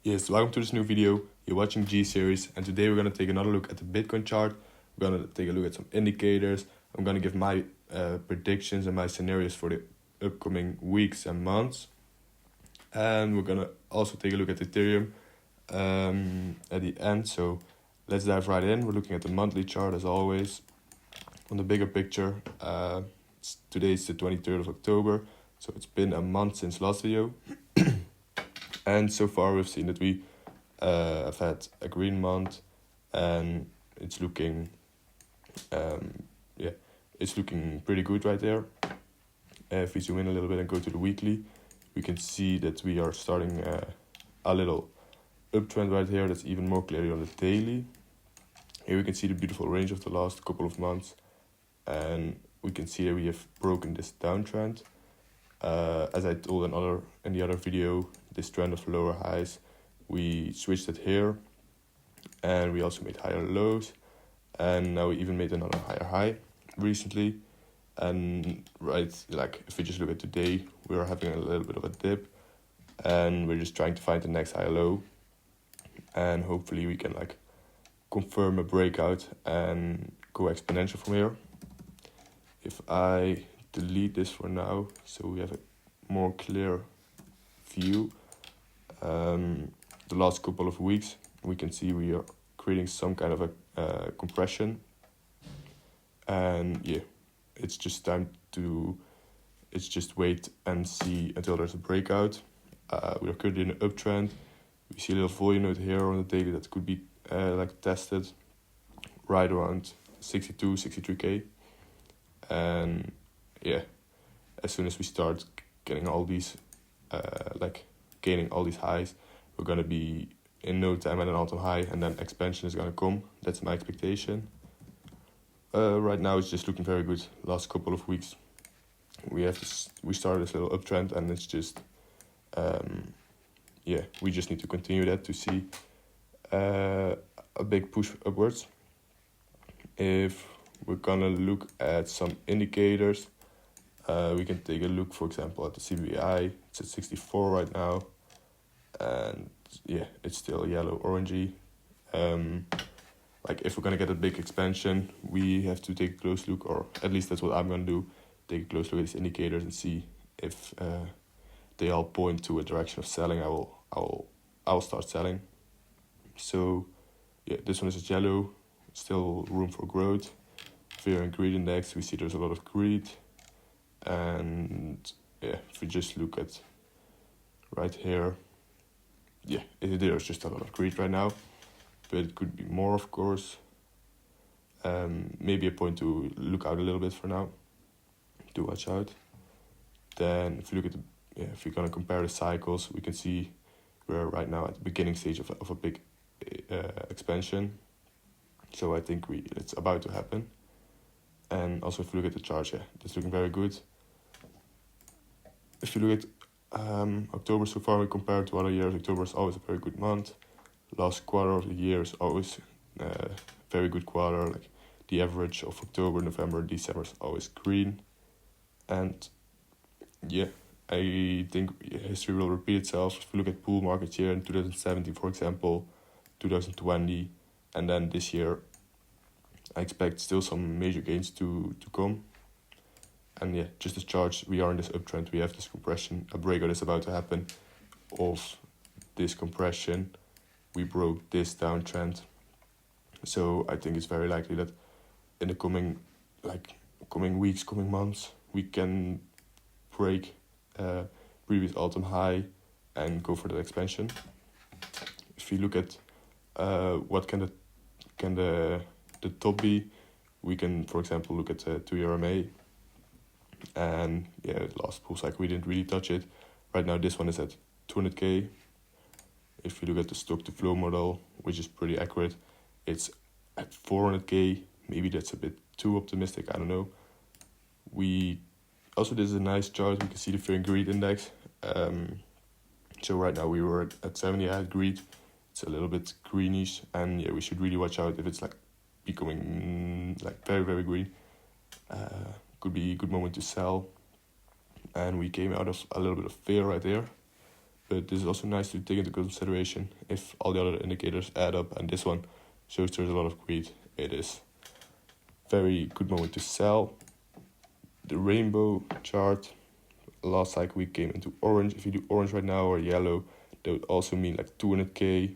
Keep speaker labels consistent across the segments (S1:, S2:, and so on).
S1: Yes, welcome to this new video. You're watching G-Series, and today we're going to take another look at the Bitcoin chart. We're going to take a look at some indicators. I'm going to give my predictions and my scenarios for the upcoming weeks and months. And we're going to also take a look at Ethereum at the end. So let's dive right in. We're looking at the monthly chart as always. On the bigger picture, today is the 23rd of October. So it's been a month since last video. And so far we've seen that we have had a green month, and it's looking, it's looking pretty good right there. If we zoom in a little bit and go to the weekly, we can see that we are starting a little uptrend right here. That's even more clearly on the daily. Here we can see the beautiful range of the last couple of months, and we can see that we have broken this downtrend. As I told in the other video, this trend of lower highs, we switched it here, and we also made higher lows, and now we even made another higher high recently. And if we just look at today, we're having a little bit of a dip, and we're just trying to find the next higher low, and hopefully we can confirm a breakout and go exponential from here. If I delete this for now, so we have a more clear view. The last couple of weeks, we can see we are creating some kind of a compression, and it's just time to wait and see until there's a breakout. We are currently in an uptrend. We see a little volume note here on the daily that could be tested right around 63K, and as soon as we start getting all these gaining all these highs, we're gonna be in no time at an all-time high, and then expansion is gonna come. That's my expectation. Right now it's just looking very good. Last couple of weeks we started this little uptrend, and it's just we just need to continue that to see a big push upwards. If we're gonna look at some indicators, we can take a look, for example, at the CBI. It's at 64 right now, and it's still yellow orangey. If we're gonna get a big expansion, we have to take a close look, or at least that's what I'm gonna do, take a close look at these indicators and see if they all point to a direction of selling. I'll start selling. So this one is just yellow, still room for growth. Fear and greed index, we see there's a lot of greed. And if we just look at right here, there's just a lot of greed right now, but it could be more, of course. Maybe a point to look out a little bit for now, to watch out. Then if you look at if we're gonna compare the cycles, we can see we're right now at the beginning stage of a big expansion. So I think it's about to happen. And also if you look at the chart, that's looking very good. If you look at October so far, we compare it to other years, October is always a very good month. Last quarter of the year is always a very good quarter. The average of October, November, December is always green. And I think history will repeat itself. If you look at bull market year in 2017, for example, 2020, and then this year, I expect still some major gains to come. And just as charged, we are in this uptrend. We have this compression. A breakout is about to happen of this compression. We broke this downtrend. So I think it's very likely that in the coming weeks, coming months, we can break previous all-time high and go for that expansion. If you look at what can the top be, we can, for example, look at the 2-year MA. And last bull cycle we didn't really touch it. Right now this one is at 200K. If you look at the stock to flow model, which is pretty accurate, it's at 400K. Maybe that's a bit too optimistic, I don't know. This is a nice chart. We can see the fear and greed index. So right now we were at 70. I had greed. It's a little bit greenish, and we should really watch out if it's becoming very, very green. Could be a good moment to sell. And we came out of a little bit of fear right there, but this is also nice to take into consideration if all the other indicators add up, and this one shows there's a lot of greed. It is very good moment to sell. The rainbow chart, last cycle we came into orange. If you do orange right now or yellow, that would also mean like 200k.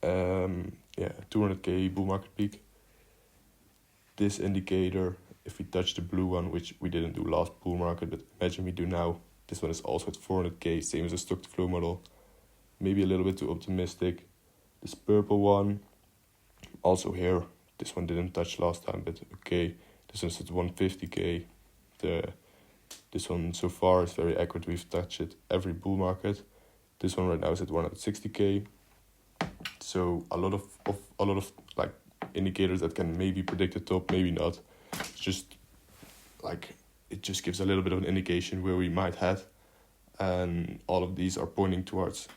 S1: 200k bull market peak. This indicator, if we touch the blue one, which we didn't do last bull market, but imagine we do now, this one is also at 400k, same as the stock to flow model. Maybe a little bit too optimistic. This purple one, also here, this one didn't touch last time, but okay. This one's at 150k. This one so far is very accurate. We've touched it every bull market. This one right now is at 160k. So a lot of like indicators that can maybe predict the top, maybe not. It's just like it just gives a little bit of an indication where we might head, and all of these are pointing towards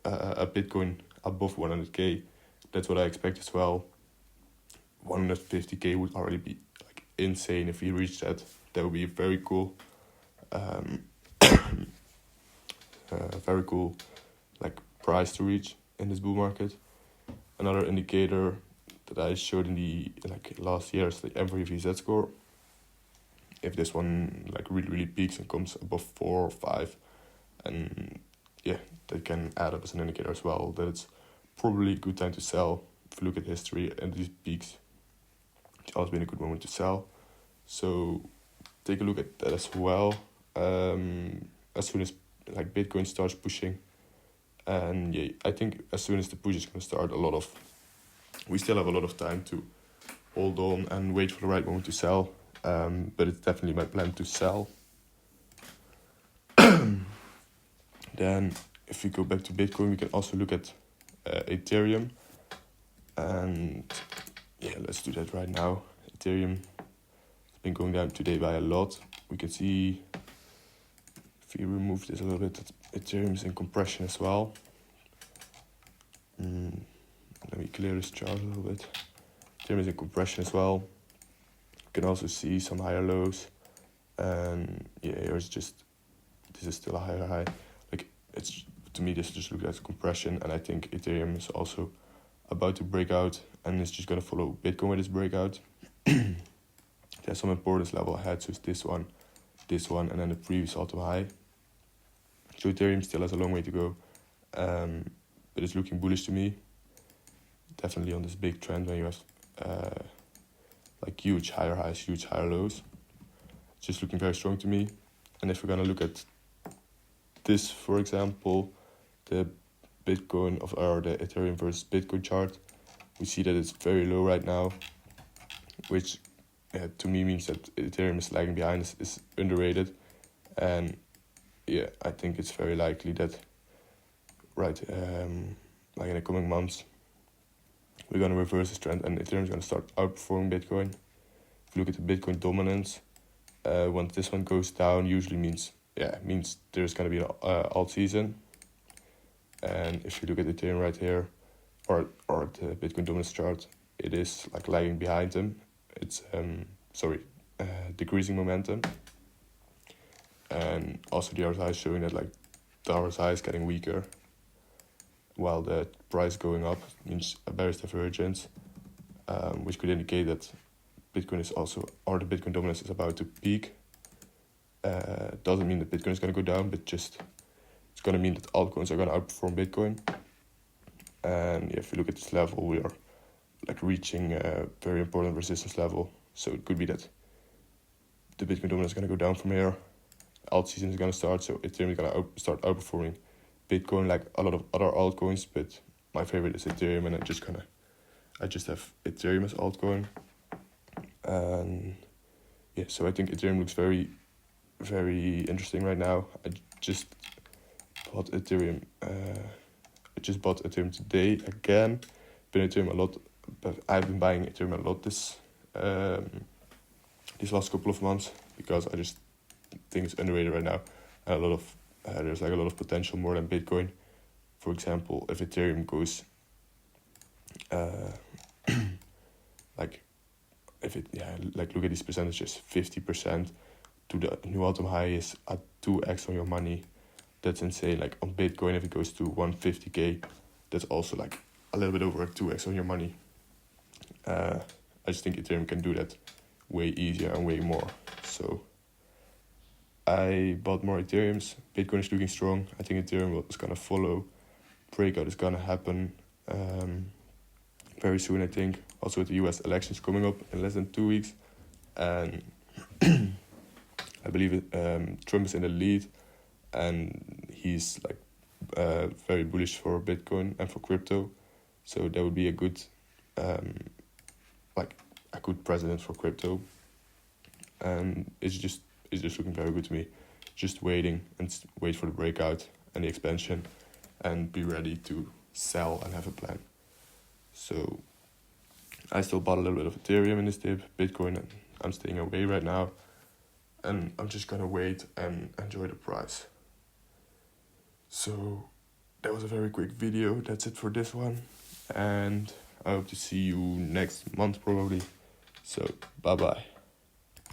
S1: a Bitcoin above 100k. That's what I expect as well. 150k would already be like insane if we reach that. That would be very cool. Very cool, like price to reach in this bull market. Another indicator that I showed in the last year is the MVZ score. If this one like really peaks and comes above 4 or 5, and that can add up as an indicator as well that it's probably a good time to sell. If you look at history and these peaks, it's always been a good moment to sell. So take a look at that as well. As soon as like Bitcoin starts pushing, and I think as soon as the push is going to start, we still have a lot of time to hold on and wait for the right moment to sell. But it's definitely my plan to sell. Then if we go back to Bitcoin, we can also look at Ethereum. And let's do that right now. Ethereum has been going down today by a lot. We can see, if we remove this a little bit, that Ethereum is in compression as well. Let me clear this chart a little bit. Ethereum is in compression as well. You can also see some higher lows. And here's this is still a higher high. It's, to me, this just looks like compression, and I think Ethereum is also about to break out, and it's just going to follow Bitcoin with this breakout. There's some importance level ahead, so it's this one, and then the previous all-time high. So Ethereum still has a long way to go, but it's looking bullish to me. Definitely on this big trend when you have huge higher highs, huge higher lows. It's just looking very strong to me. And if we're going to look at this, for example, the Bitcoin or the Ethereum versus Bitcoin chart, we see that it's very low right now, which to me means that Ethereum is lagging behind, is underrated. And I think it's very likely that in the coming months we're going to reverse this trend and Ethereum is going to start outperforming Bitcoin. If you look at the Bitcoin dominance, once this one goes down, usually means there's going to be an alt season. And if you look at Ethereum right here, or the Bitcoin dominance chart, it is lagging behind them. It's decreasing momentum. And also the RSI is showing that the RSI is getting weaker, while the price going up means a bearish divergence, which could indicate that Bitcoin is also, or the Bitcoin dominance is about to peak. Doesn't mean that Bitcoin is going to go down, but just it's going to mean that altcoins are going to outperform Bitcoin. And if you look at this level, we are reaching a very important resistance level. So it could be that the Bitcoin dominance is going to go down from here. Alt season is going to start, so Ethereum is going to start outperforming Bitcoin like a lot of other altcoins. But my favorite is Ethereum, and I just have Ethereum as altcoin. And so I think Ethereum looks very, very interesting right now. I just bought Ethereum. Today again. Been Ethereum a lot, but I've been buying Ethereum a lot these last couple of months because I just think it's underrated right now. And there's a lot of potential more than Bitcoin. For example, if Ethereum goes look at these percentages, 50% to the new all-time high is at 2x on your money. that's insane. Like on Bitcoin, if it goes to 150K, that's also like a little bit over 2x on your money. I just think Ethereum can do that way easier and way more. So I bought more Ethereums. Bitcoin is looking strong. I think Ethereum is gonna follow. Breakout is gonna happen very soon, I think. Also with the US elections coming up in less than 2 weeks. And I believe Trump is in the lead, and he's like very bullish for Bitcoin and for crypto. So that would be a good a good president for crypto. And it's just looking very good to me. Just waiting and wait for the breakout and the expansion, and be ready to sell and have a plan. So I still bought a little bit of Ethereum in this dip. Bitcoin, I'm staying away right now, and I'm just gonna wait and enjoy the price. So that was a very quick video. That's it for this one, and I hope to see you next month probably. So bye bye.